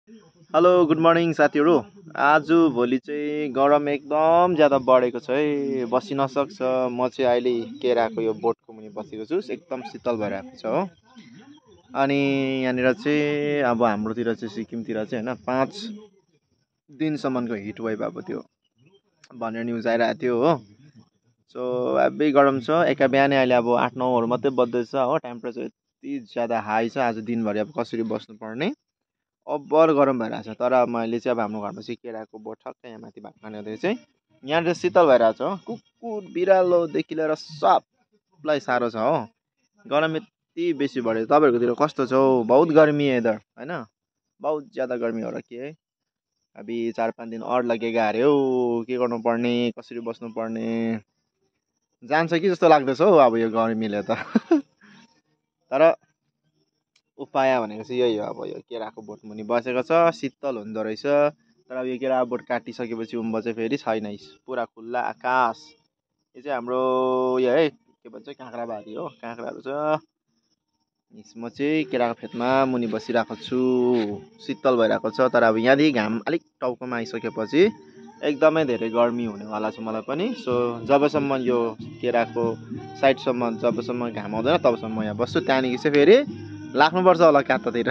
Hello good morning साथीहरू। आज भोलि चाहिँ गरम एकदम ज्यादा बढेको छ है, बसिन सक्छ। म चाहिँ अहिले केराको यो बोटको मुनि बसेको छु, एकदम शीतल भइरहेको छ हो। अनि यहाँनिर चाहिँ अब हाम्रोतिर चाहिँ सिक्किमतिर चाहिँ होइन 5 दिनसम्मको हिट वेभ अब त्यो भनेर न्युज आइरहेको थियो हो। सो हेभी गरम छ। एका बिहानै अहिले अब 8-9हरू मात्रै बज्दैछ हो। टेम्परेचर यति ज्यादा हाई छ, आज दिनभरि अब कसरी बस्नुपर्ने अब्बर गरम भइरहेको छ। तर मैले चाहिँ अब हाम्रो घरमा चाहिँ केराको बोट ठक्कै यहाँ माथि भएको कारणले चाहिँ यहाँ चाहिँ शीतल भइरहेको छ हो। कुकुर बिरालोदेखि लिएर सबलाई साह्रो छ हो। गरम यति बेसी बढ्यो। तपाईँहरूकोतिर कस्तो छ हौ? बहुत गर्मी है इधर होइन, बहुत ज्यादा गर्मी हो र के है। अभी 4-5 दिन और लगेगा अरे हौ। के गर्नु पर्ने, कसरी बस्नु पर्ने, जान्छ कि जस्तो लाग्दैछ हौ अब यो गर्मीले त। तर उपाय भनेको चाहिँ यही हो, अब यो केराको बोट मुनि बसेको छ, शीतल हुँदो रहेछ। तर अब यो केराको बोट काटिसकेपछि उँभो चाहिँ फेरि छैन, पुरा खुल्ला आकाश। यो चाहिँ हाम्रो यो है के भन्छ काँक्राबारी हो, काँक्राहरू छ। म चाहिँ केराको फेदमा मुनि बसिरहेको छु, शीतल भइरहेको छ। तर अब यहाँदेखि घाम अलिक टाउकोमा आइसकेपछि एकदमै धेरै गर्मी हुनेवाला छ मलाई पनि। सो जबसम्म यो केराको साइडसम्म जबसम्म घाम आउँदैन तबसम्म म यहाँ बस्छु, त्यहाँदेखि चाहिँ फेरि लाग्नुपर्छ होला कतातिर।